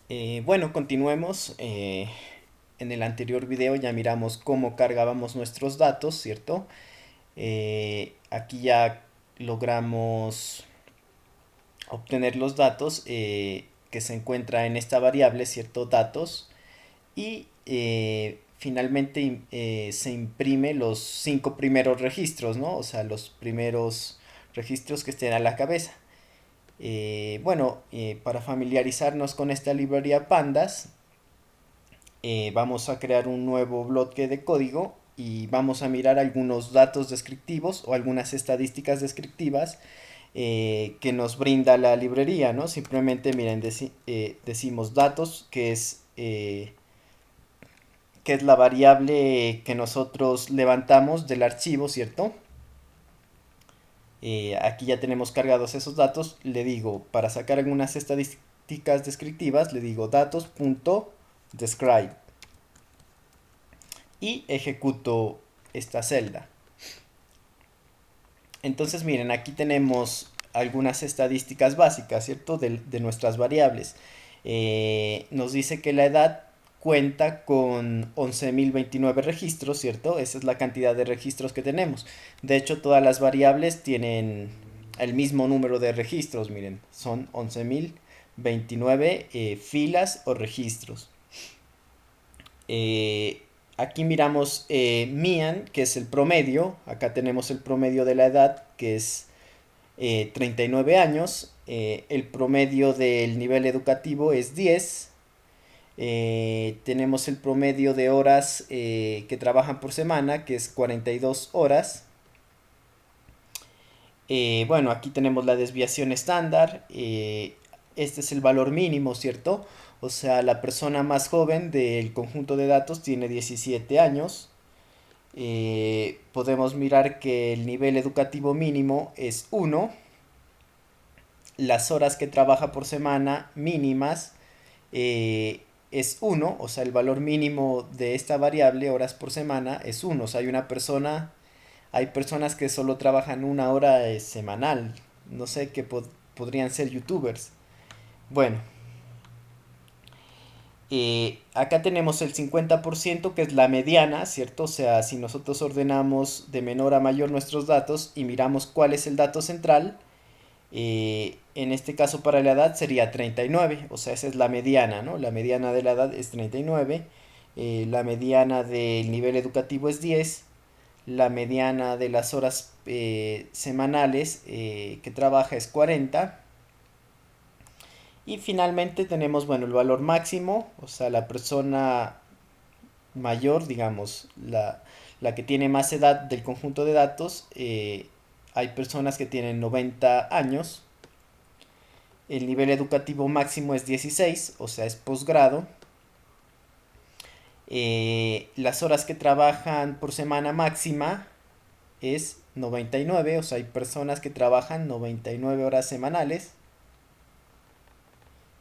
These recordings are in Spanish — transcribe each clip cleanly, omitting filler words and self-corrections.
Bueno, continuemos. En el anterior video ya miramos cómo cargábamos nuestros datos, ¿cierto? Aquí ya logramos obtener los datos que se encuentra en esta variable, ¿cierto? Datos. Y finalmente se imprime los 5 primeros registros, ¿no? O sea, los primeros registros que estén a la cabeza. Para familiarizarnos con esta librería Pandas, vamos a crear un nuevo bloque de código y vamos a mirar algunos datos descriptivos o algunas estadísticas descriptivas que nos brinda la librería, ¿no? Simplemente, miren, decimos datos, que es la variable que nosotros levantamos del archivo, ¿cierto? Aquí ya tenemos cargados esos datos. Le digo, para sacar algunas estadísticas descriptivas, le digo datos.describe y ejecuto esta celda. Entonces miren, aquí tenemos algunas estadísticas básicas, ¿cierto? De nuestras variables. Nos dice que la edad cuenta con 11.029 registros, ¿cierto? Esa es la cantidad de registros que tenemos. De hecho, todas las variables tienen el mismo número de registros, miren, son 11.029 filas o registros. Eh, Aquí miramos Mian, que es el promedio. Acá tenemos el promedio de la edad, que es 39 años. El promedio del nivel educativo es 10. Tenemos el promedio de horas que trabajan por semana, que es 42 horas. Bueno, aquí tenemos la desviación estándar. Este es el valor mínimo, ¿cierto? O sea, la persona más joven del conjunto de datos tiene 17 años. Podemos mirar que el nivel educativo mínimo es 1. Las horas que trabaja por semana mínimas es 1. O sea, el valor mínimo de esta variable, horas por semana, es 1. O sea, hay personas que solo trabajan 1 hora semanal. No sé, que podrían ser youtubers. Bueno, acá tenemos el 50% que es la mediana, ¿cierto? O sea, si nosotros ordenamos de menor a mayor nuestros datos y miramos cuál es el dato central, en este caso para la edad sería 39. O sea, esa es la mediana, ¿no? La mediana de la edad es 39. La mediana del nivel educativo es 10. La mediana de las horas semanales que trabaja es 40. Y finalmente tenemos, bueno, el valor máximo, o sea, la persona mayor, digamos, la que tiene más edad del conjunto de datos. Hay personas que tienen 90 años. El nivel educativo máximo es 16, o sea, es posgrado. Las horas que trabajan por semana máxima es 99, o sea, hay personas que trabajan 99 horas semanales.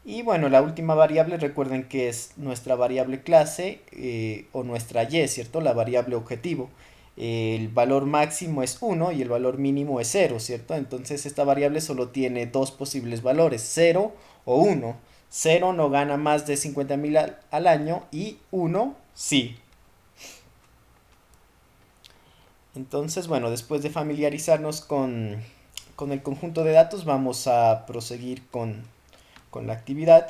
Y bueno, la última variable, recuerden que es nuestra variable clase o nuestra y, ¿cierto? La variable objetivo. El valor máximo es 1 y el valor mínimo es 0, ¿cierto? Entonces esta variable solo tiene dos posibles valores, 0 o 1. 0 no gana más de 50.000 al año y 1 sí. Entonces, bueno, después de familiarizarnos con el conjunto de datos, vamos a proseguir con la actividad.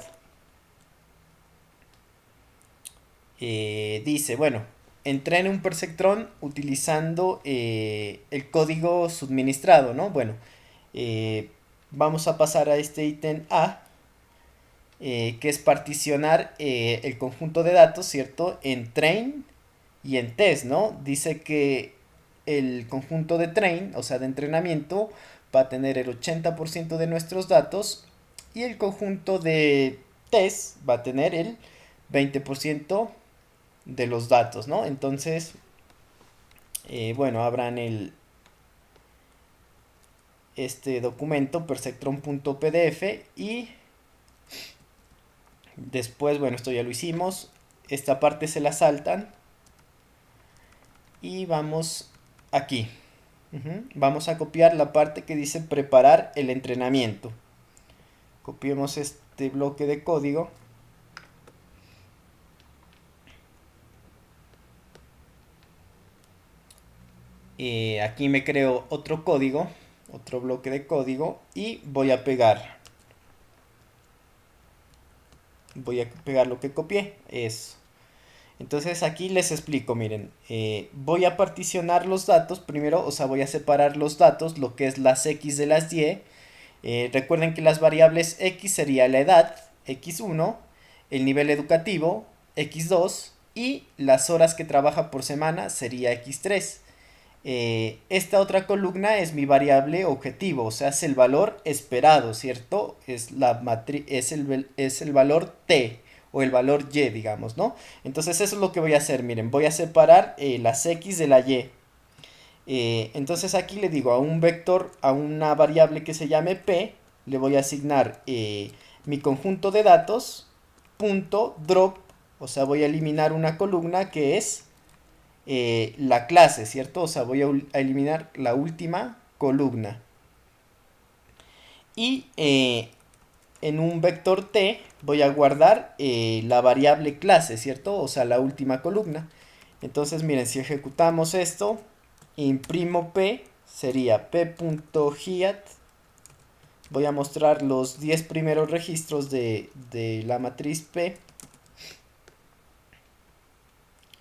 Dice, bueno, entrene un perceptrón utilizando el código suministrado, ¿no? Bueno, eh, vamos a pasar a este ítem A, que es particionar el conjunto de datos, ¿cierto? En train y en test, ¿no? Dice que el conjunto de train, o sea, de entrenamiento, va a tener el 80% de nuestros datos y el conjunto de test va a tener el 20% de los datos, ¿no? Entonces, bueno, abran este documento, perceptron.pdf, y después, bueno, esto ya lo hicimos. Esta parte se la saltan y vamos aquí. Vamos a copiar la parte que dice preparar el entrenamiento. Copiemos este bloque de código Aquí me creo otro código, otro bloque de código y voy a pegar lo que copié, eso. Entonces aquí les explico, miren, voy a particionar los datos primero, o sea, voy a separar los datos, lo que es las X de las Y. Recuerden que las variables X sería la edad, X1, el nivel educativo, X2, y las horas que trabaja por semana sería X3. Esta otra columna es mi variable objetivo, o sea, es el valor esperado, ¿cierto? Es el valor t o el valor y, digamos, ¿no? Entonces eso es lo que voy a hacer, miren, voy a separar las x de la y. Entonces aquí le digo a un vector, a una variable que se llame p, le voy a asignar mi conjunto de datos, punto drop, o sea, voy a eliminar una columna que es la clase, ¿cierto? O sea, voy a eliminar la última columna. Y en un vector t voy a guardar la variable clase, ¿cierto? O sea, la última columna. Entonces, miren, si ejecutamos esto, imprimo p, sería p.head. Voy a mostrar los 10 primeros registros de la matriz p.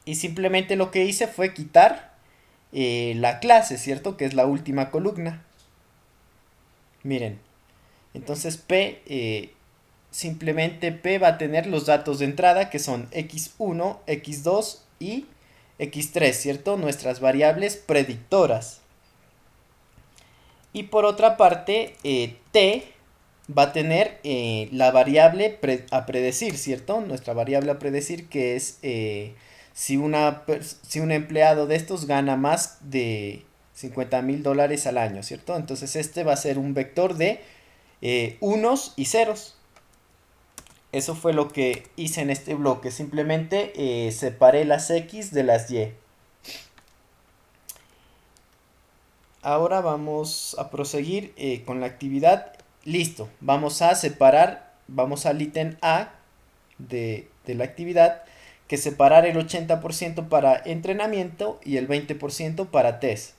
Y simplemente lo que hice fue quitar la clase, ¿cierto? Que es la última columna. Miren, entonces P, simplemente P va a tener los datos de entrada que son X1, X2 y X3, ¿cierto? Nuestras variables predictoras. Y por otra parte, T va a tener la variable a predecir, ¿cierto? Nuestra variable a predecir que es si un empleado de estos gana más de $50,000 al año, ¿cierto? Entonces este va a ser un vector de unos y ceros. Eso fue lo que hice en este bloque. Simplemente separé las X de las Y. Ahora vamos a proseguir con la actividad. Listo. Vamos a separar. Vamos al ítem A de la actividad. Que separar el 80% para entrenamiento y el 20% para test.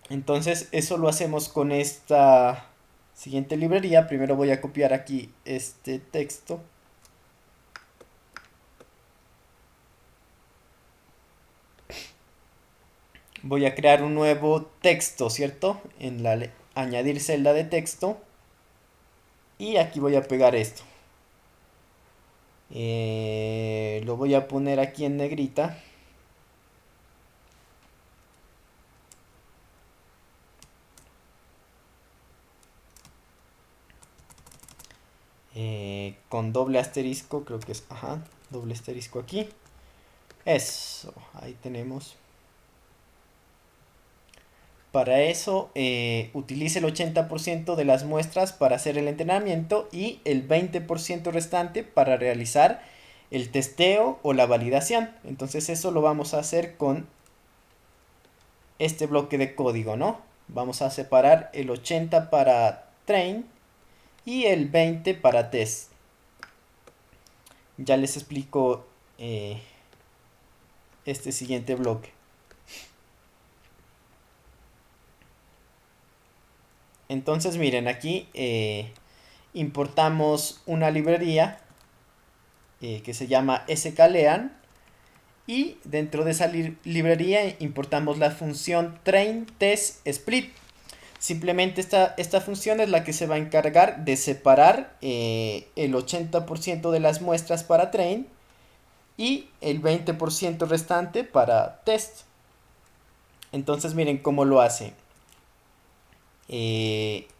Entonces eso lo hacemos con esta siguiente librería. Primero voy a copiar aquí este texto. Voy a crear un nuevo texto, ¿cierto? Añadir celda de texto. Y aquí voy a pegar esto. Lo voy a poner aquí en negrita. Con doble asterisco, creo que es, ajá, doble asterisco aquí. Eso, ahí tenemos. Para eso utilice el 80% de las muestras para hacer el entrenamiento y el 20% restante para realizar el testeo o la validación. Entonces eso lo vamos a hacer con este bloque de código, ¿no? Vamos a separar el 80 para train y el 20 para test. Ya les explico este siguiente bloque. Entonces miren, aquí importamos una librería que se llama sklearn y dentro de esa librería importamos la función train test split. Simplemente esta función es la que se va a encargar de separar el 80% de las muestras para train y el 20% restante para test. Entonces miren cómo lo hace.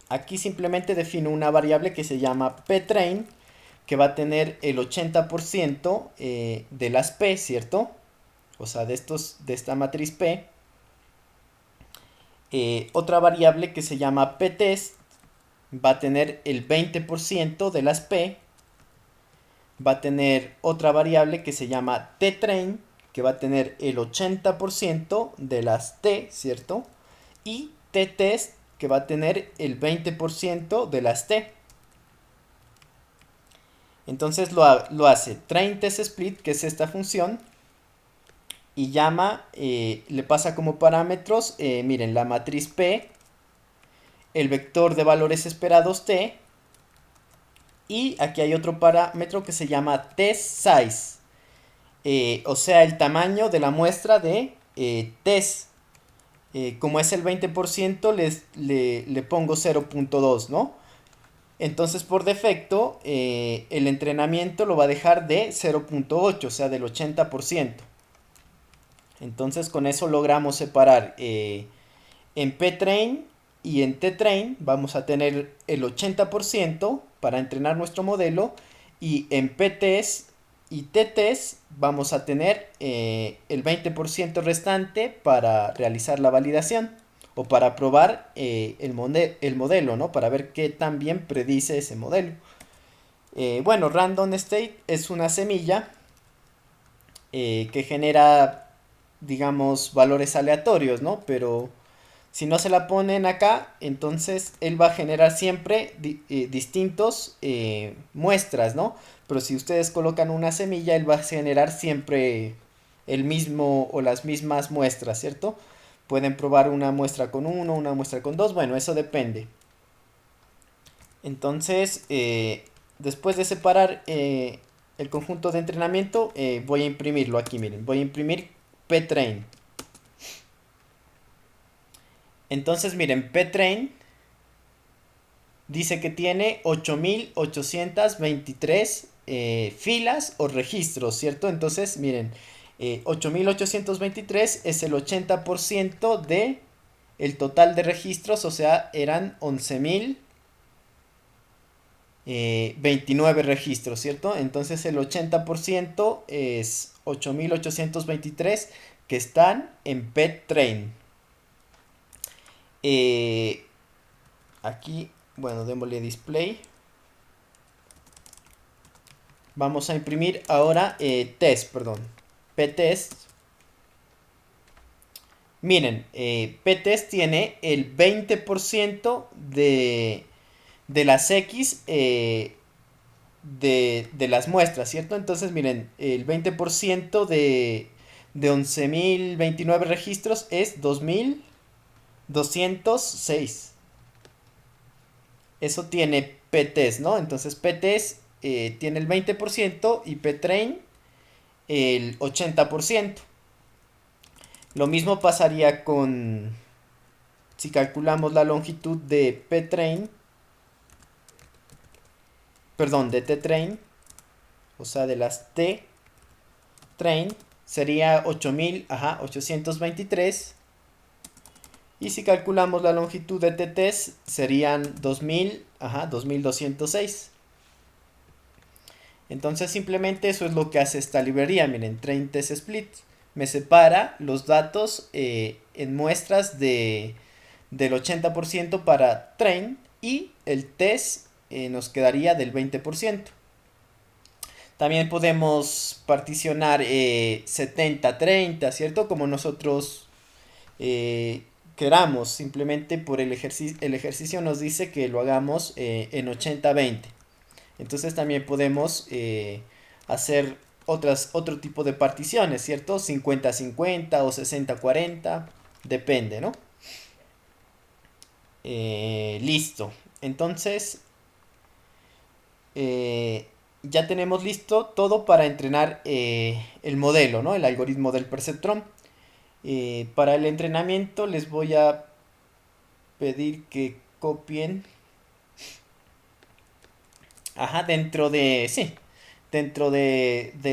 Aquí simplemente defino una variable que se llama ptrain, que va a tener el 80% de las p, ¿cierto? O sea, de esta matriz p. Otra variable que se llama ptest va a tener el 20% de las p. Va a tener otra variable que se llama ttrain, que va a tener el 80% de las t, ¿cierto? Y ttest, que va a tener el 20% de las t. Entonces lo hace train test split, que es esta función, y llama, le pasa como parámetros, miren, la matriz P, el vector de valores esperados T, y aquí hay otro parámetro que se llama test size, o sea, el tamaño de la muestra de test. Como es el 20%, le pongo 0.2, ¿no? Entonces, por defecto, el entrenamiento lo va a dejar de 0.8, o sea, del 80%. Entonces, con eso logramos separar en P-Train y en T-Train. Vamos a tener el 80% para entrenar nuestro modelo. Y en P-Test y T-Test vamos a tener el 20% restante para realizar la validación o para probar el modelo, ¿no? Para ver qué tan bien predice ese modelo. Bueno, Random State es una semilla que genera, digamos, valores aleatorios, ¿no? Pero si no se la ponen acá, entonces él va a generar siempre distintos muestras, ¿no? Pero si ustedes colocan una semilla, él va a generar siempre el mismo o las mismas muestras, ¿cierto? Pueden probar una muestra con uno, una muestra con dos, bueno, eso depende. Entonces, después de separar el conjunto de entrenamiento, voy a imprimirlo aquí, miren, voy a imprimir ptrain. Entonces, miren, ptrain dice que tiene 8823 filas o registros, ¿cierto? Entonces, miren, 8823 es el 80% de el total de registros, o sea, eran 11.029 registros, ¿cierto? Entonces el 80% es 8823 que están en PetTrain. Aquí, bueno, démosle display. Vamos a imprimir ahora test, perdón. Ptest. Miren, Ptest tiene el 20% de las X de las muestras, ¿cierto? Entonces, miren, el 20% de 11.029 registros es 2.206. Eso tiene Ptest, ¿no? Entonces, Ptest tiene el 20% y Ptrain el 80%. Lo mismo pasaría con, si calculamos la longitud de Ptrain, perdón, de T-Train, o sea, de las T-Train, sería 8.823. Y si calculamos la longitud de T-Test, serían 2.206. Entonces simplemente eso es lo que hace esta librería. Miren, Train Test Split. Me separa los datos en muestras del 80% para Train y el test nos quedaría del 20%. También podemos particionar 70-30, ¿cierto? Como nosotros queramos. Simplemente por el ejercicio nos dice que lo hagamos en 80-20. Entonces también podemos hacer otro tipo de particiones, ¿cierto? 50-50 o 60-40, depende, ¿no? Listo. Entonces, ya tenemos listo todo para entrenar el modelo, ¿no? El algoritmo del perceptrón. Para el entrenamiento les voy a pedir que copien. Ajá, dentro de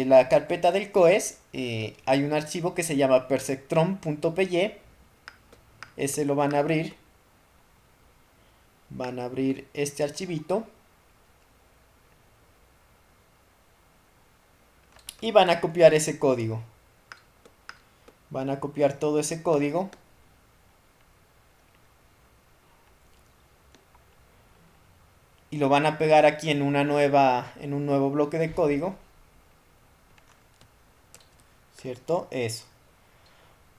la carpeta del COES hay un archivo que se llama perceptron.py. Ese lo van a abrir. Van a abrir este archivito. Y van a copiar ese código. Van a copiar todo ese código. Y lo van a pegar aquí en un nuevo bloque de código. ¿Cierto? Eso.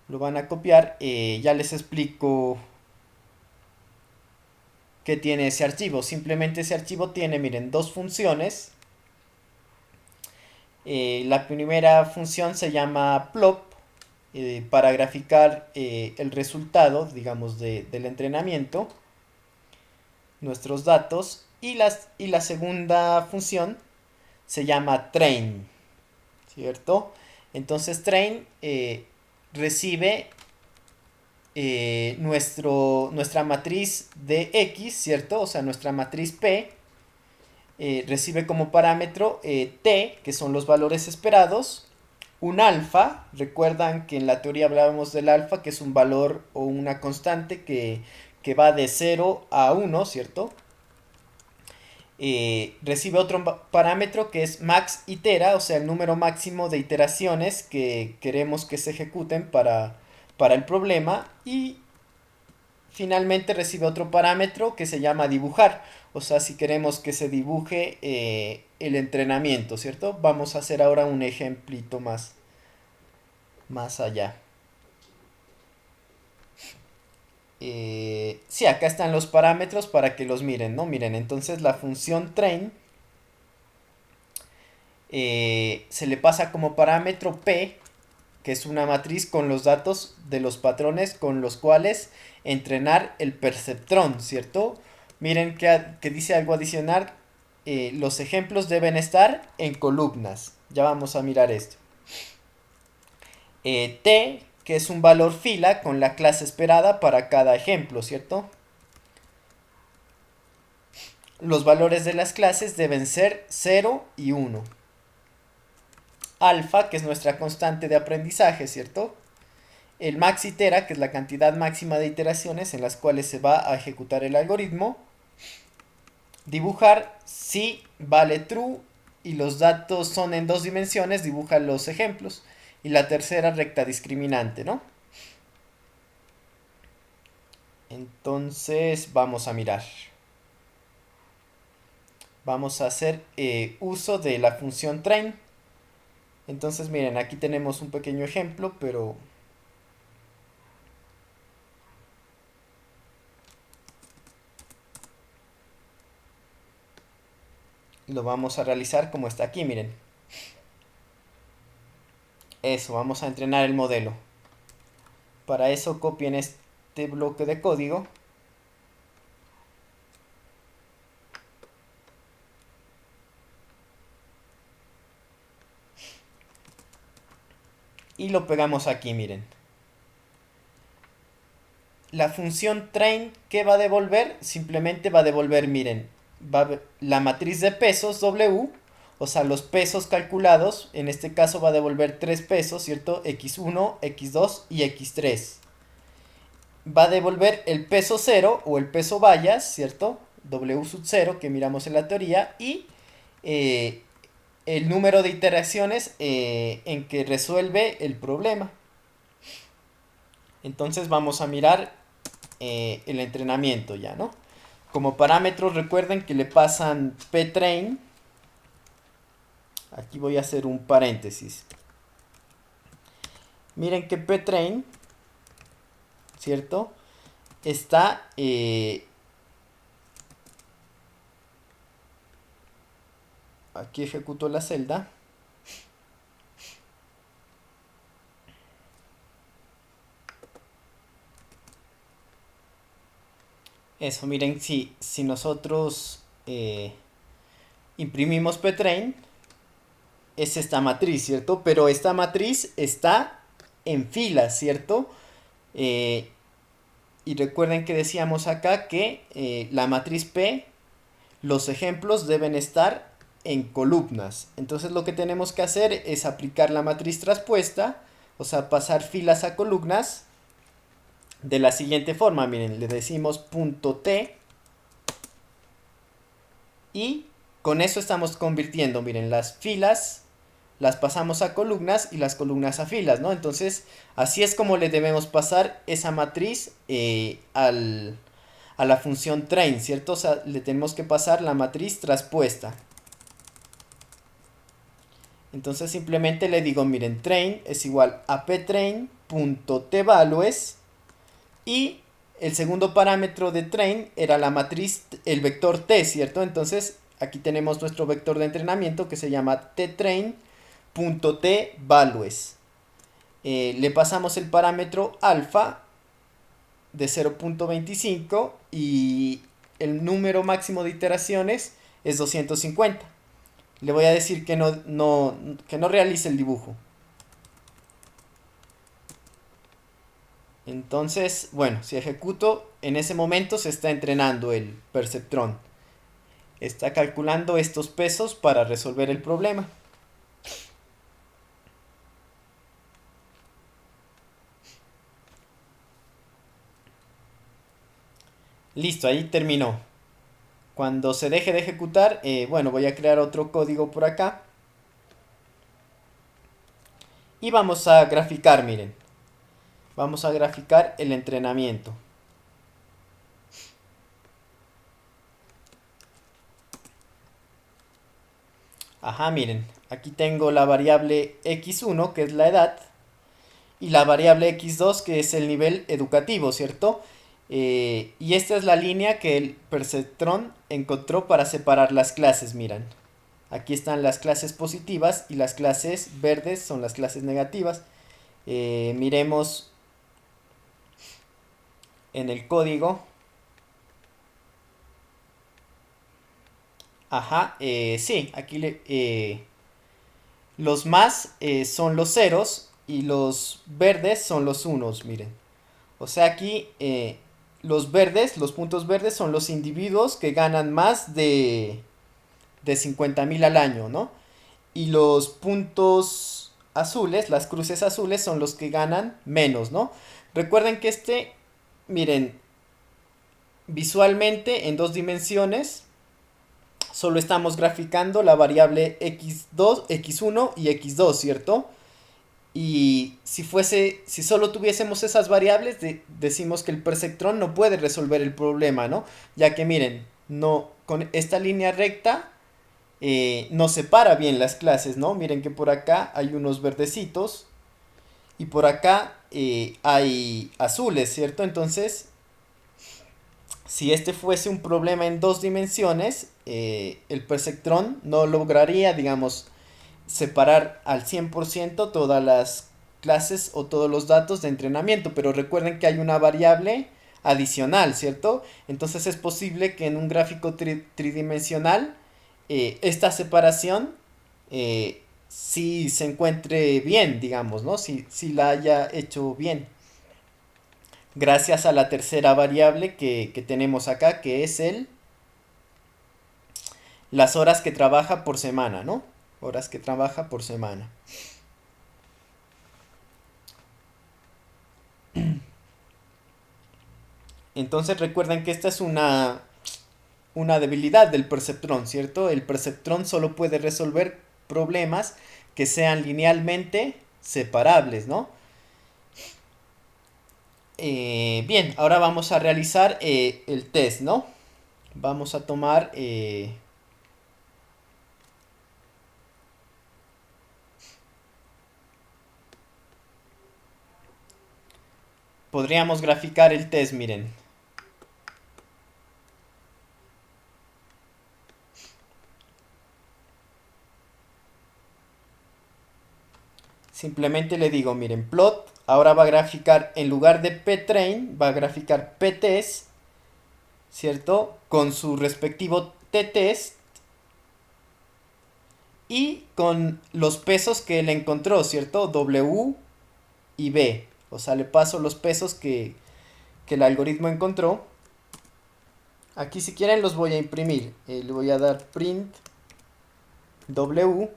Lo van a copiar. Ya les explico qué tiene ese archivo. Simplemente ese archivo tiene, miren, dos funciones. La primera función se llama plop. para graficar el resultado, digamos, del entrenamiento, nuestros datos, y la segunda función se llama train, ¿cierto? Entonces train recibe nuestra matriz de X, ¿cierto? O sea, nuestra matriz P recibe como parámetro T, que son los valores esperados, un alfa. Recuerdan que en la teoría hablábamos del alfa, que es un valor o una constante que va de 0 a 1, ¿cierto? Recibe otro parámetro que es max itera, o sea, el número máximo de iteraciones que queremos que se ejecuten para el problema. Y finalmente recibe otro parámetro que se llama dibujar, o sea, si queremos que se dibuje el entrenamiento, ¿cierto? Vamos a hacer ahora un ejemplito más allá. Sí, acá están los parámetros para que los miren, ¿no? Miren, entonces la función train se le pasa como parámetro P, que es una matriz con los datos de los patrones con los cuales entrenar el perceptrón, ¿cierto? Miren que dice algo adicional, los ejemplos deben estar en columnas. Ya vamos a mirar esto. T, que es un valor fila con la clase esperada para cada ejemplo, ¿cierto? Los valores de las clases deben ser 0 y 1. Alfa, que es nuestra constante de aprendizaje, ¿cierto? El max itera, que es la cantidad máxima de iteraciones en las cuales se va a ejecutar el algoritmo. Dibujar, si vale true y los datos son en 2 dimensiones, dibuja los ejemplos. Y la tercera, recta discriminante, ¿no? Entonces vamos a mirar. Vamos a hacer uso de la función train. Entonces miren, aquí tenemos un pequeño ejemplo, pero lo vamos a realizar como está aquí, miren. Eso, vamos a entrenar el modelo. Para eso copien este bloque de código. Y lo pegamos aquí, miren. La función train, ¿qué va a devolver? Simplemente va a devolver, miren, la matriz de pesos W, o sea, los pesos calculados. En este caso va a devolver 3 pesos, ¿cierto? X1, X2 y X3. Va a devolver el peso 0 o el peso vallas, ¿cierto? W sub 0 que miramos en la teoría, y el número de iteraciones en que resuelve el problema. Entonces vamos a mirar el entrenamiento ya, ¿no? Como parámetros recuerden que le pasan ptrain. Aquí voy a hacer un paréntesis. Miren que ptrain, ¿cierto? Está aquí ejecuto la celda. Eso, miren, si nosotros imprimimos ptrain, es esta matriz, ¿cierto? Pero esta matriz está en filas, ¿cierto? Y recuerden que decíamos acá que la matriz P, los ejemplos deben estar en columnas. Entonces lo que tenemos que hacer es aplicar la matriz traspuesta, o sea, pasar filas a columnas de la siguiente forma. Miren, le decimos punto T y con eso estamos convirtiendo, miren, las filas las pasamos a columnas y las columnas a filas, ¿no? Entonces, así es como le debemos pasar esa matriz a la función train, ¿cierto? O sea, le tenemos que pasar la matriz traspuesta. Entonces simplemente le digo, miren, train es igual a ptrain.tvalues y el segundo parámetro de train era la matriz, el vector t, ¿cierto? Entonces aquí tenemos nuestro vector de entrenamiento que se llama ttrain.tvalues. Le pasamos el parámetro alfa de 0.25 y el número máximo de iteraciones es 250. Le voy a decir que no realice el dibujo. Entonces, bueno, si ejecuto, en ese momento se está entrenando el perceptrón. Está calculando estos pesos para resolver el problema. Listo, ahí terminó. Cuando se deje de ejecutar, bueno, voy a crear otro código por acá. Y vamos a graficar, miren. Vamos a graficar el entrenamiento. Ajá, miren. Aquí tengo la variable x1, que es la edad. Y la variable x2, que es el nivel educativo, ¿cierto? Y esta es la línea que el perceptrón encontró para separar las clases, miren. Aquí están las clases positivas y las clases verdes son las clases negativas. Miremos en el código. Ajá, sí, aquí los más son los ceros y los verdes son los unos, miren. O sea, aquí los verdes, los puntos verdes son los individuos que ganan más de 50.000 al año, ¿no? Y los puntos azules, las cruces azules, son los que ganan menos, ¿no? Recuerden que miren, visualmente en dos dimensiones, solo estamos graficando la variable x2, x1 y x2, ¿cierto? Y si solo tuviésemos esas variables, decimos que el perceptrón no puede resolver el problema, ¿no? Ya que miren, no, con esta línea recta no separa bien las clases, ¿no? Miren que por acá hay unos verdecitos y por acá hay azules, ¿cierto? Entonces, si este fuese un problema en dos dimensiones, el perceptrón no lograría, digamos, separar al 100% todas las clases o todos los datos de entrenamiento, pero recuerden que hay una variable adicional, ¿cierto? Entonces es posible que en un gráfico tridimensional esta separación sí se encuentre bien, digamos, ¿no? Si la haya hecho bien. Gracias a la tercera variable que tenemos acá, que es las horas que trabaja por semana, ¿no? Horas que trabaja por semana. Entonces recuerden que esta es una debilidad del perceptrón, ¿cierto? El perceptrón solo puede resolver problemas que sean linealmente separables, ¿no? Bien, ahora vamos a realizar el test, ¿no? Vamos a tomar... podríamos graficar el test, miren. Simplemente le digo, miren, plot, ahora va a graficar, en lugar de ptrain, va a graficar ptest, ¿cierto? Con su respectivo ttest y con los pesos que él encontró, ¿cierto? W y B. O sea, le paso los pesos que el algoritmo encontró. Aquí si quieren los voy a imprimir. Le voy a dar print W.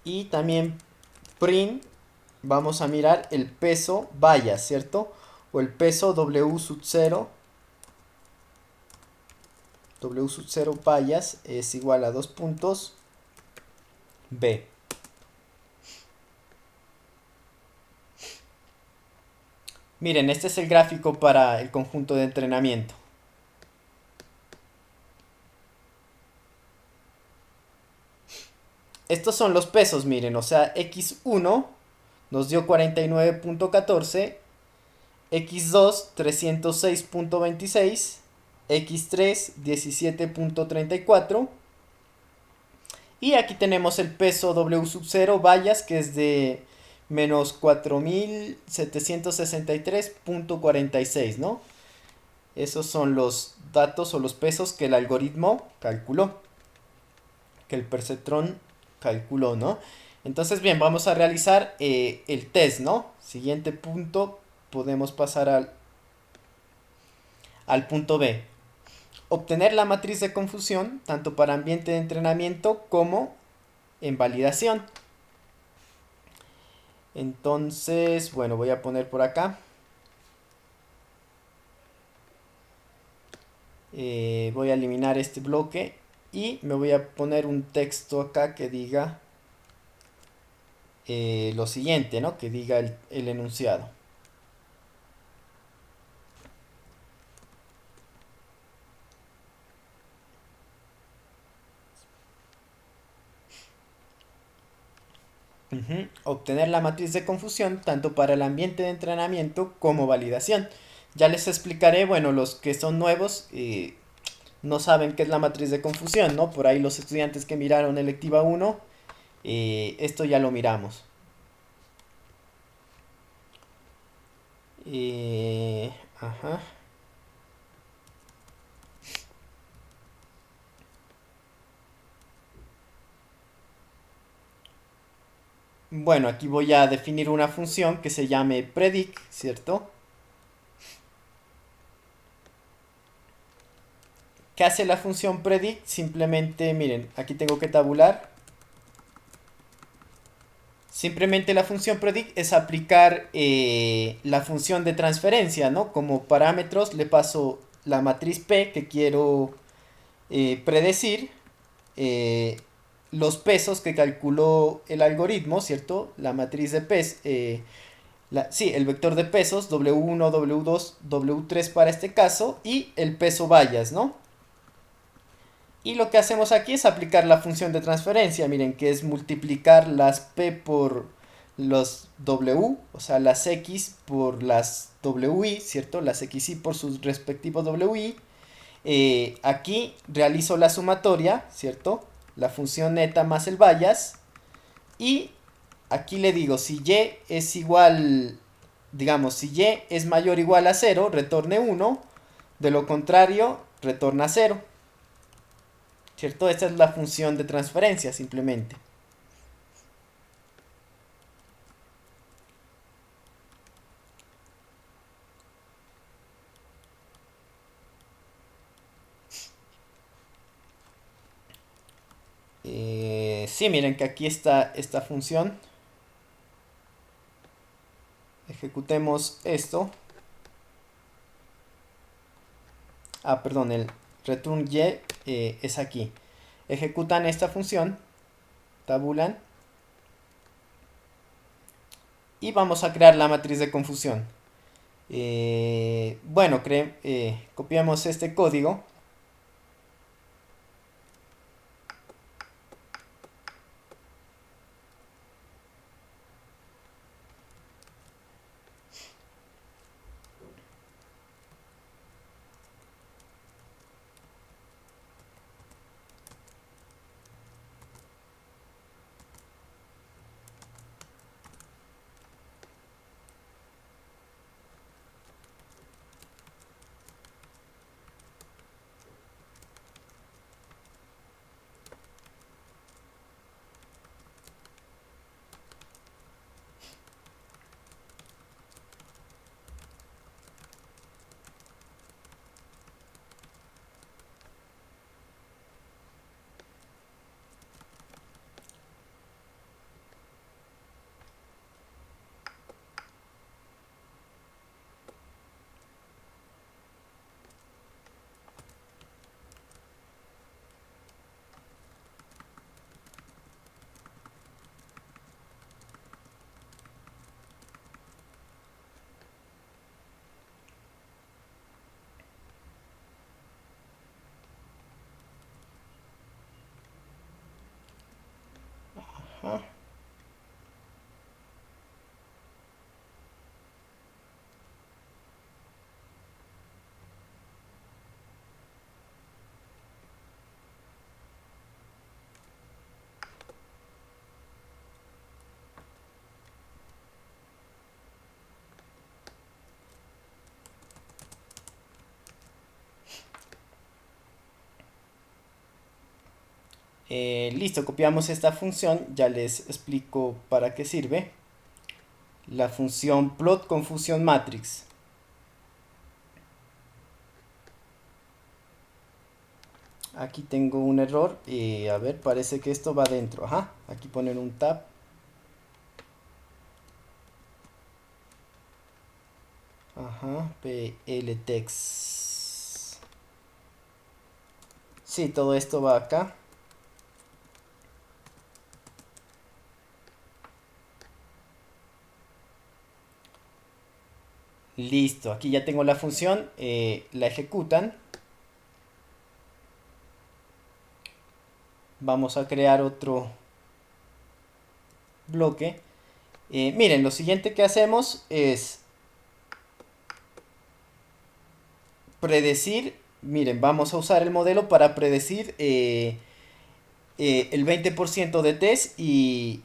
Y también print, vamos a mirar el peso vallas, ¿cierto? O el peso W sub 0. W sub 0 vallas es igual a 2 puntos B. Miren, este es el gráfico para el conjunto de entrenamiento. Estos son los pesos, miren, o sea, x1 nos dio 49.14, x2 306.26 x3 17.34. Y aquí tenemos el peso W sub 0 vallas, que es de menos 4763.46, ¿no? Esos son los datos o los pesos que el algoritmo calculó, que el perceptrón calculó, ¿no? Entonces, bien, vamos a realizar el test, ¿no? Siguiente punto, podemos pasar al punto B. Obtener la matriz de confusión, tanto para ambiente de entrenamiento como en validación. Entonces, bueno, voy a poner por acá. Voy a eliminar este bloque y me voy a poner un texto acá que diga lo siguiente, ¿no? Que diga el enunciado. Obtener la matriz de confusión tanto para el ambiente de entrenamiento como validación. Ya les explicaré, bueno, los que son nuevos no saben qué es la matriz de confusión, ¿no? Por ahí los estudiantes que miraron electiva 1, esto ya lo miramos. Ajá. Bueno, aquí voy a definir una función que se llame predict, ¿cierto? ¿Qué hace la función predict? Simplemente, miren, aquí tengo que tabular. Simplemente la función predict es aplicar la función de transferencia, ¿no? Como parámetros le paso la matriz P que quiero predecir, eh, los pesos que calculó el algoritmo, ¿cierto? La matriz de pesos, sí, el vector de pesos, W1, W2, W3 para este caso, y el peso vallas, ¿no? Y lo que hacemos aquí es aplicar la función de transferencia, miren, que es multiplicar las P por los W, o sea, las X por las WI, ¿cierto? Las XY por sus respectivos WI. Aquí realizo la sumatoria, ¿cierto? La función neta más el vallas. Y aquí le digo, si Y es igual, digamos, si Y es mayor o igual a 0, retorne 1. De lo contrario, retorna 0. ¿Cierto? Esta es la función de transferencia simplemente. Sí, miren que aquí está esta función. Ejecutemos esto. Ah, perdón, el return y es aquí. Ejecutan esta función, tabulan, y vamos a crear la matriz de confusión. Bueno, copiamos este código. Listo, copiamos esta función, ya les explico para qué sirve. La función plot confusion matrix. Aquí tengo un error. A ver, parece que esto va dentro. Ajá, aquí ponen un tab. Ajá, pltext. Sí, todo esto va acá. Listo, aquí ya tengo la función. La ejecutan. Vamos a crear otro bloque. Miren, lo siguiente que hacemos es predecir. Miren, vamos a usar el modelo para predecir el 20% de test y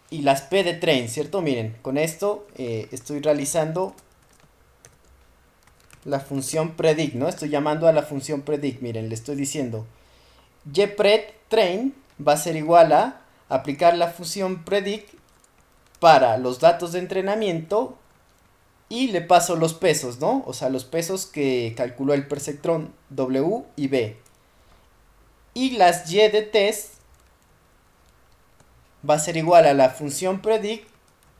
las P de train, ¿cierto? Miren, con esto estoy realizando la función predict, ¿no? Estoy llamando a la función predict. Miren, le estoy diciendo ypred train va a ser igual a aplicar la función predict para los datos de entrenamiento y le paso los pesos, ¿no? O sea, los pesos que calculó el perceptrón W y B. Y las Y de test va a ser igual a la función predict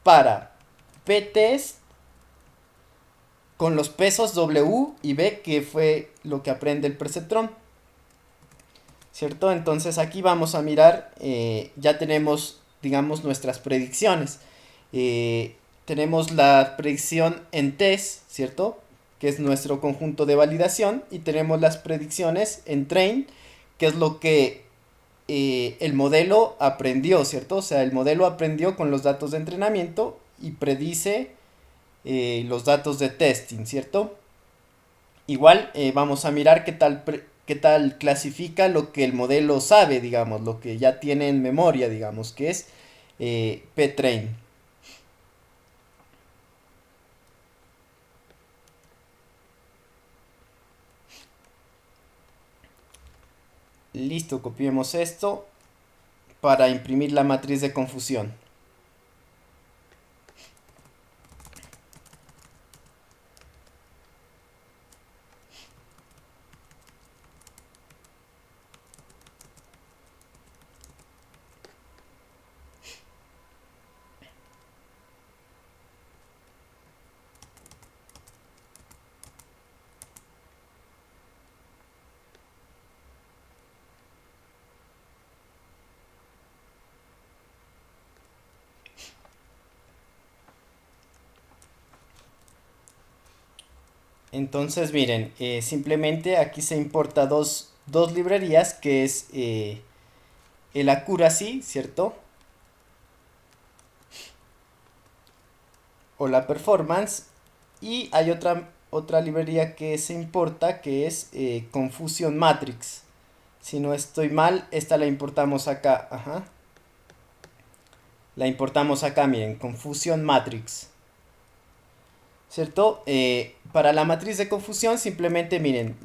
para ptest con los pesos W y B, que fue lo que aprende el perceptrón. ¿Cierto? Entonces aquí vamos a mirar, ya tenemos, digamos, nuestras predicciones. Tenemos la predicción en test, ¿cierto? Que es nuestro conjunto de validación. Y tenemos las predicciones en train, que es lo que el modelo aprendió, ¿cierto? O sea, el modelo aprendió con los datos de entrenamiento y predice los datos de testing, ¿cierto? Igual vamos a mirar qué tal clasifica lo que el modelo sabe, digamos, lo que ya tiene en memoria, digamos, que es ptrain. Listo, copiemos esto para imprimir la matriz de confusión. Entonces, miren, simplemente aquí se importa dos librerías, que es el accuracy, ¿cierto? O la performance. Y hay otra librería que se importa, que es confusion matrix. Si no estoy mal, esta la importamos acá. Ajá. La importamos acá, miren, confusion matrix. ¿Cierto? Para la matriz de confusión, simplemente, miren,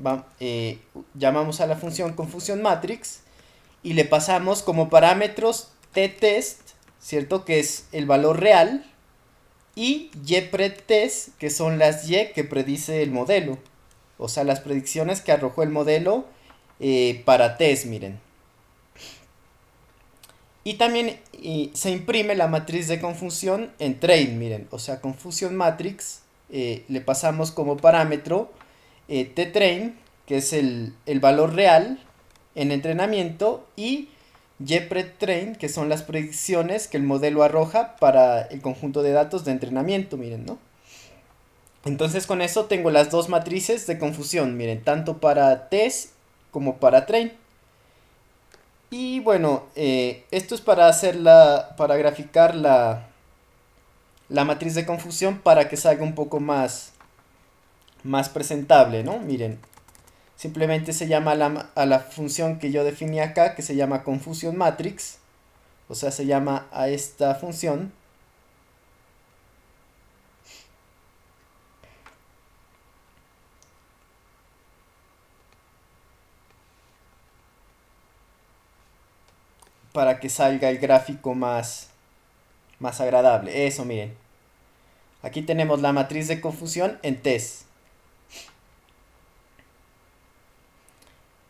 llamamos a la función confusion matrix y le pasamos como parámetros t-test, ¿cierto? Que es el valor real, y y-pred-test, que son las y que predice el modelo. O sea, las predicciones que arrojó el modelo para test, miren. Y también se imprime la matriz de confusión en train, miren. O sea, confusion matrix le pasamos como parámetro train, que es el valor real en entrenamiento, y train, que son las predicciones que el modelo arroja para el conjunto de datos de entrenamiento, miren, ¿no? Entonces con eso tengo las dos matrices de confusión, miren, tanto para test como para train. Y bueno, esto es para para graficar la matriz de confusión para que salga un poco más presentable, ¿no? Miren, simplemente se llama a la función que yo definí acá, que se llama confusion matrix, o sea, se llama a esta función. para que salga el gráfico más agradable. Eso, miren. Aquí tenemos la matriz de confusión en test.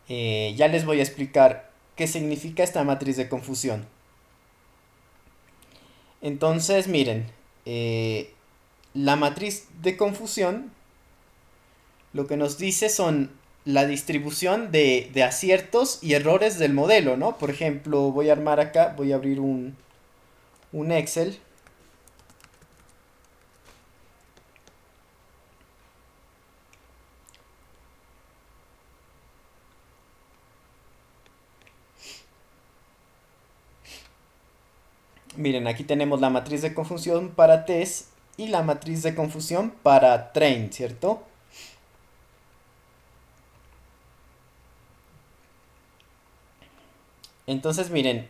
Ya les voy a explicar qué significa esta matriz de confusión. Entonces, miren, la matriz de confusión lo que nos dice son la distribución de aciertos y errores del modelo, ¿no? Por ejemplo, voy a armar acá, voy a abrir un Excel. Miren, aquí tenemos la matriz de confusión para test y la matriz de confusión para train, ¿cierto? Entonces, miren,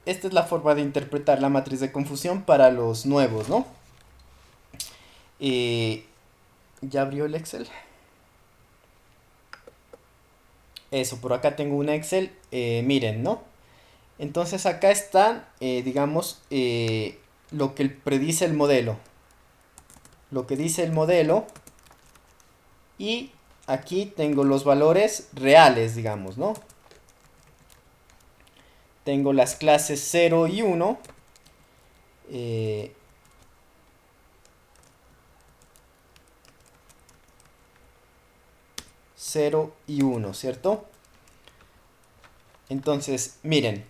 esta es la forma de interpretar la matriz de confusión para los nuevos, ¿no? Eh, ¿Ya abrió el Excel? Eso, por acá tengo un Excel, miren, ¿no? Entonces acá está, digamos, lo que predice el modelo. Lo que dice el modelo. Y aquí tengo los valores reales, digamos, ¿no? Tengo las clases 0 y 1. Eh, 0 y 1, ¿cierto? Entonces, miren.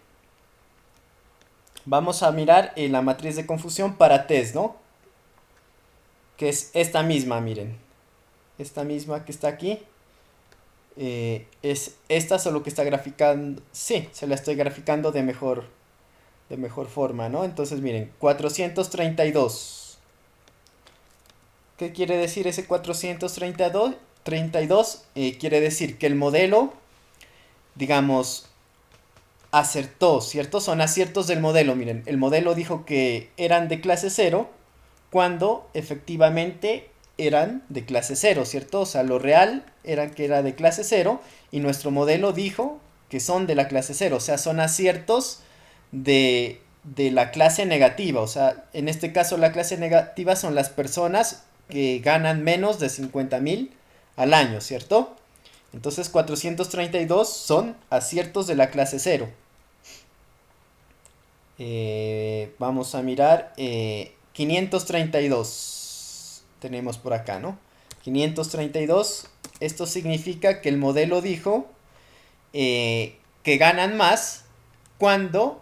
Vamos a mirar la matriz de confusión para test, ¿no? Que es esta misma, miren. Esta misma que está aquí. Es esta, solo que está graficando. Sí, se la estoy graficando de mejor forma, ¿no? Entonces, miren, 432. ¿Qué quiere decir ese 432? 32 quiere decir que el modelo, digamos, acertó, ¿cierto? Son aciertos del modelo. Miren, el modelo dijo que eran de clase 0 cuando efectivamente eran de clase 0, ¿cierto? O sea, lo real era que era de clase 0 y nuestro modelo dijo que son de la clase 0, o sea, son aciertos de la clase negativa, o sea, en este caso la clase negativa son las personas que ganan menos de 50.000 al año, ¿cierto? Entonces 432 son aciertos de la clase 0. Vamos a mirar 532. Tenemos por acá, ¿no? 532. Esto significa que el modelo dijo que ganan más cuando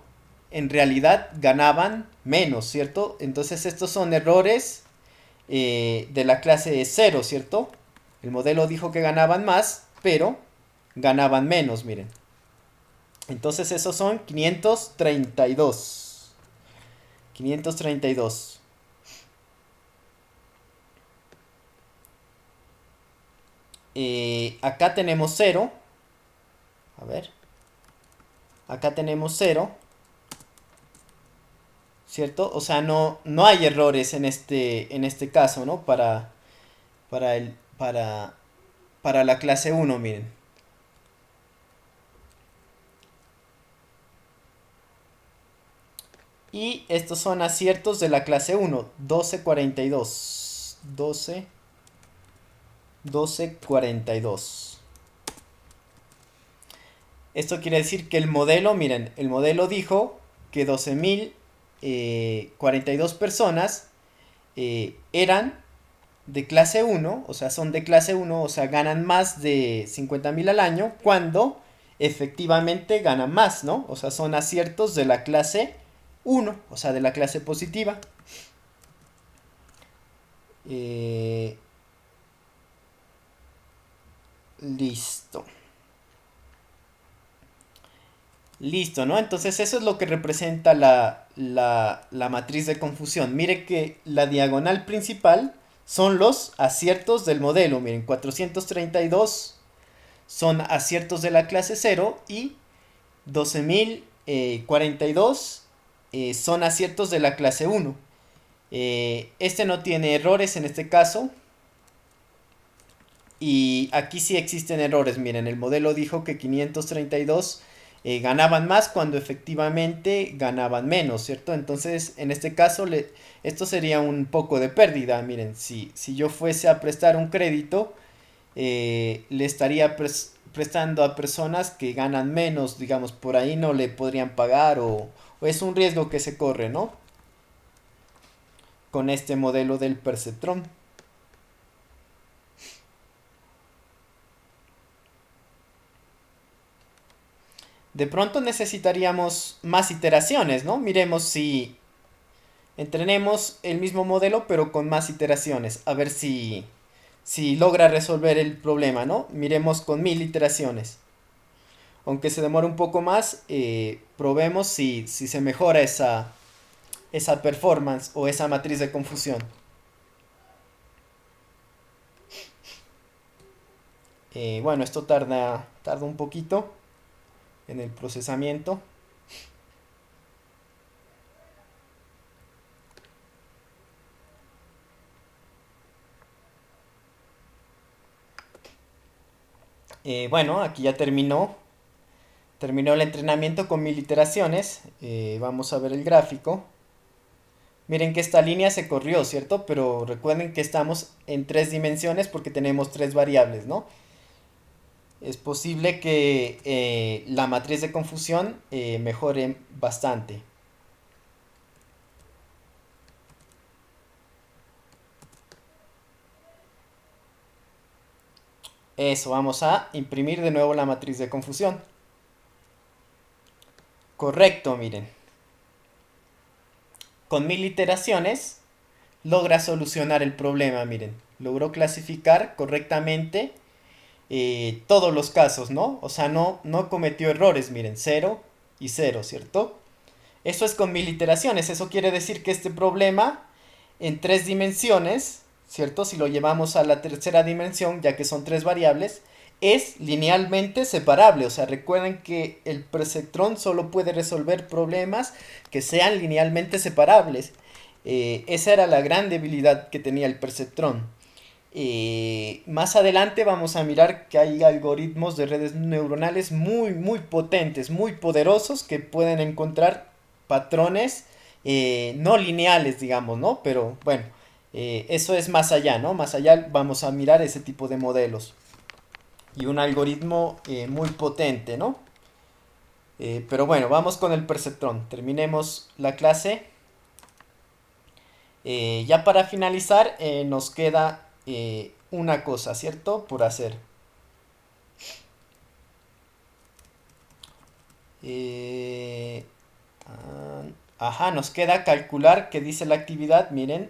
en realidad ganaban menos, ¿cierto? Entonces estos son errores de la clase 0, ¿cierto? El modelo dijo que ganaban más, pero ganaban menos, miren. Entonces esos son 532. 532. Acá tenemos 0. A ver. Acá tenemos 0. ¿Cierto? O sea, no hay errores en este caso, ¿no? Para, el, para la clase 1, miren. Y estos son aciertos de la clase 1, 1242. 1242. Esto quiere decir que el modelo, miren, el modelo dijo que 12.042 personas eran de clase 1, o sea, son de clase 1, o sea, ganan más de 50.000 al año, cuando efectivamente ganan más, ¿no? O sea, son aciertos de la clase 1, o sea, de la clase positiva. Listo. Listo, ¿no? Entonces eso es lo que representa la matriz de confusión. Mire que la diagonal principal son los aciertos del modelo. Miren, 432 son aciertos de la clase 0 y 12.042 son aciertos de la clase 1. Este no tiene errores en este caso. Y aquí sí existen errores. Miren, el modelo dijo que 532 ganaban más cuando efectivamente ganaban menos, ¿cierto? Entonces, en este caso, esto sería un poco de pérdida. Miren, si yo fuese a prestar un crédito, le estaría prestando a personas que ganan menos, digamos, por ahí no le podrían pagar o es un riesgo que se corre, ¿no? Con este modelo del perceptrón. De pronto necesitaríamos más iteraciones, ¿no? Miremos si entrenemos el mismo modelo pero con más iteraciones, a ver si logra resolver el problema, ¿no? Miremos con 1000 iteraciones. Aunque se demore un poco más, probemos si se mejora esa performance o esa matriz de confusión. Bueno, esto tarda un poquito en el procesamiento. Bueno, aquí ya terminó el entrenamiento con 1000 iteraciones. Vamos a ver el gráfico. Miren que esta línea se corrió, ¿cierto? Pero recuerden que estamos en 3 dimensiones porque tenemos 3 variables, ¿no? Es posible que la matriz de confusión mejore bastante. Eso, vamos a imprimir de nuevo la matriz de confusión. Correcto, miren. Con 1000 iteraciones logra solucionar el problema, miren. Logró clasificar correctamente todos los casos, ¿no? O sea, no cometió errores, miren, 0 y 0, ¿cierto? Eso es con 1000 iteraciones. Eso quiere decir que este problema en 3 dimensiones, ¿cierto? Si lo llevamos a la tercera dimensión, ya que son 3 variables, es linealmente separable. O sea, recuerden que el perceptrón solo puede resolver problemas que sean linealmente separables. Esa era la gran debilidad que tenía el perceptrón. Más adelante vamos a mirar que hay algoritmos de redes neuronales muy potentes, muy poderosos que pueden encontrar patrones no lineales, digamos, ¿no? Pero bueno, eso es más allá, ¿no? Más allá vamos a mirar ese tipo de modelos y un algoritmo muy potente, ¿no? Pero bueno, vamos con el perceptrón. Terminemos la clase. Ya para finalizar, nos queda una cosa, ¿cierto? Por hacer. Eh, ajá, nos queda calcular, ¿qué dice la actividad? Miren,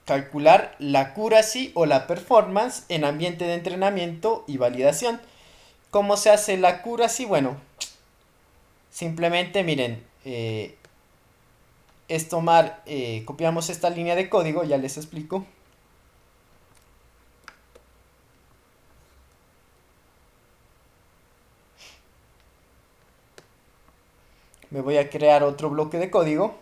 calcular la accuracy o la performance en ambiente de entrenamiento y validación. ¿Cómo se hace la accuracy? Bueno, simplemente miren, es tomar, copiamos esta línea de código, ya les explico. Me voy a crear otro bloque de código.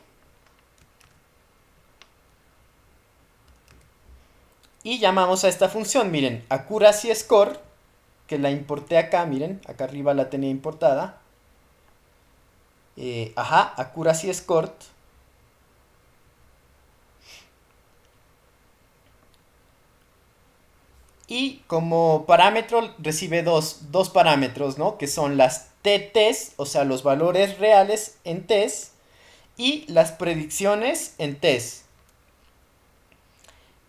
Y llamamos a esta función, miren, accuracy score, que la importé acá, miren, acá arriba la tenía importada. Ajá, accuracy score. Y como parámetro recibe dos parámetros, ¿no? Que son las TTs, o sea, los valores reales en Ts, y las predicciones en Ts.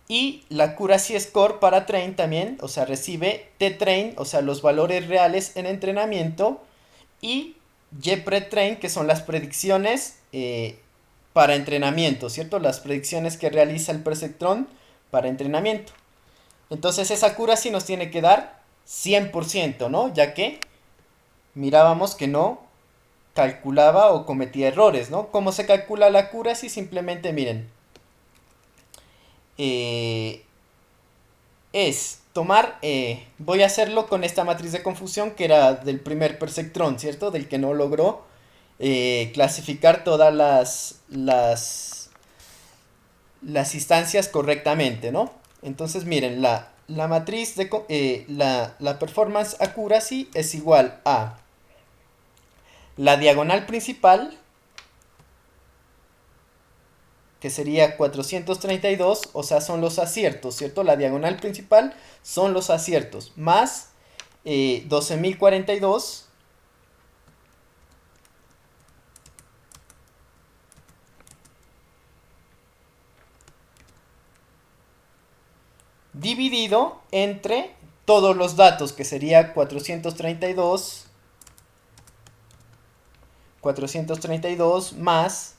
Y la accuracy score para train también, o sea, recibe ttrain, o sea, los valores reales en entrenamiento, y ypretrain, que son las predicciones para entrenamiento, ¿cierto? Las predicciones que realiza el perceptrón para entrenamiento. Entonces esa accuracy nos tiene que dar 100%, ¿no? Ya que mirábamos que no calculaba o cometía errores, ¿no? ¿Cómo se calcula la accuracy? Simplemente miren, eh, es tomar, voy a hacerlo con esta matriz de confusión que era del primer perceptrón, ¿cierto? Del que no logró clasificar todas las instancias correctamente, ¿no? Entonces miren, la matriz la performance accuracy es igual a La diagonal principal, que sería 432, o sea, son los aciertos, ¿cierto? La diagonal principal son los aciertos, más 12.042 dividido entre todos los datos, que sería 432 más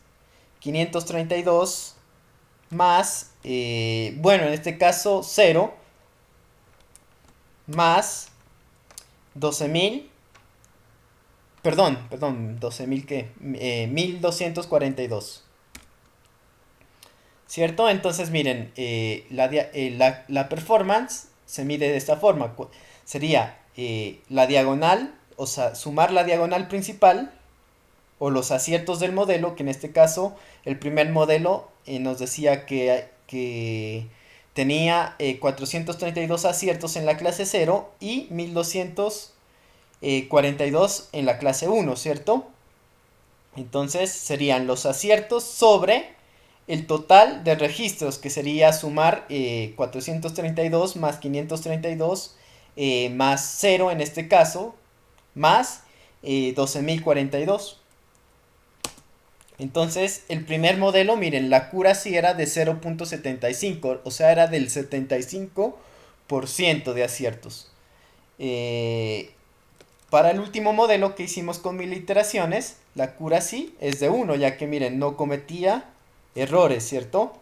532 más, bueno, en este caso 0, más 12.000, perdón, 12.000 ¿qué? 1.242. ¿Cierto? Entonces miren, la performance se mide de esta forma. Sería la diagonal, o sea, sumar la diagonal principal o los aciertos del modelo, que en este caso el primer modelo nos decía que tenía 432 aciertos en la clase 0 y 1.242 en la clase 1, ¿cierto? Entonces serían los aciertos sobre el total de registros, que sería sumar 432 más 532 más 0 en este caso, más 12.042. Entonces, el primer modelo, miren, la cura sí era de 0.75, o sea, era del 75% de aciertos. Eh, para el último modelo que hicimos con 1000 iteraciones, la cura sí es de 1, ya que miren, no cometía errores, ¿cierto?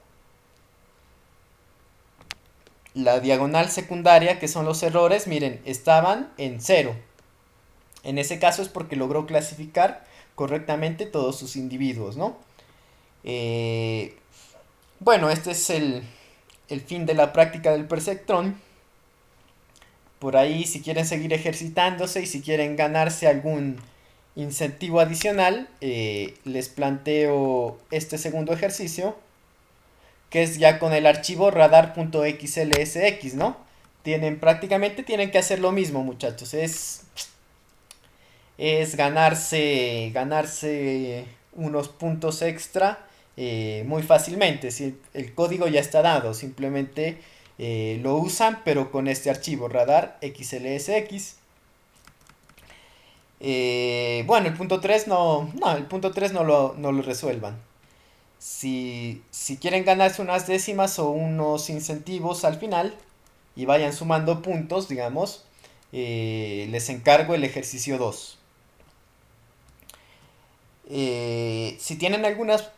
La diagonal secundaria, que son los errores, miren, estaban en 0. En ese caso es porque logró clasificar correctamente todos sus individuos, ¿no? Eh, bueno, este es el fin de la práctica del perceptrón. Por ahí, si quieren seguir ejercitándose y si quieren ganarse algún incentivo adicional, les planteo este segundo ejercicio, que es ya con el archivo radar.xlsx, ¿no? Prácticamente tienen que hacer lo mismo, muchachos. Es ganarse unos puntos extra muy fácilmente. Si el código ya está dado, simplemente lo usan, pero con este archivo radar xlsx. Bueno, el punto 3 el punto 3 no lo resuelvan. Si quieren ganarse unas décimas o unos incentivos al final y vayan sumando puntos, digamos, les encargo el ejercicio 2. Si tienen algunos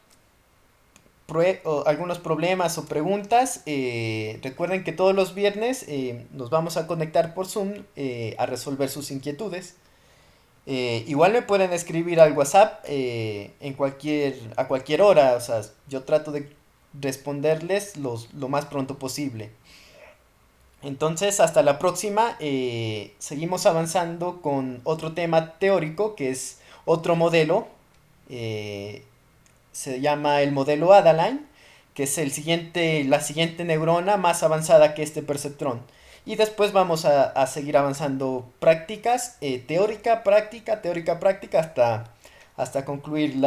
problemas o preguntas, recuerden que todos los viernes nos vamos a conectar por Zoom a resolver sus inquietudes. Igual me pueden escribir al WhatsApp a cualquier hora, o sea, yo trato de responderles lo más pronto posible. Entonces, hasta la próxima. Seguimos avanzando con otro tema teórico que es otro modelo. eh, Se llama el modelo Adaline, que es la siguiente neurona más avanzada que este perceptrón. Y después vamos a seguir avanzando prácticas, teórica, práctica, hasta concluir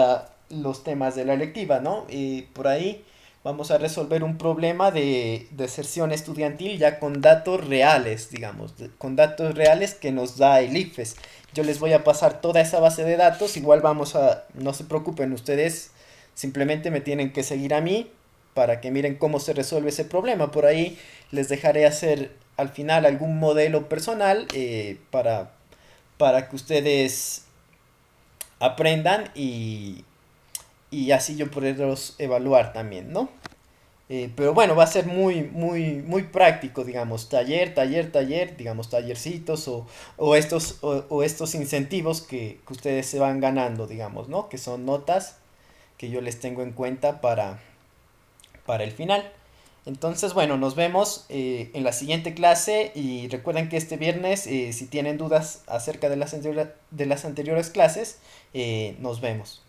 los temas de la electiva, ¿no? Y por ahí vamos a resolver un problema de deserción estudiantil ya con datos reales, digamos, con datos reales que nos da el ICFES. Yo les voy a pasar toda esa base de datos, igual no se preocupen, ustedes simplemente me tienen que seguir a mí para que miren cómo se resuelve ese problema. Por ahí les dejaré hacer al final algún modelo personal para que ustedes aprendan y así yo poderlos evaluar también, ¿no? Pero bueno, va a ser muy práctico, digamos, taller, digamos, tallercitos o estos incentivos que ustedes se van ganando, digamos, ¿no? Que son notas que yo les tengo en cuenta para el final. Entonces, bueno, nos vemos en la siguiente clase y recuerden que este viernes, si tienen dudas acerca de las anteriores clases, nos vemos.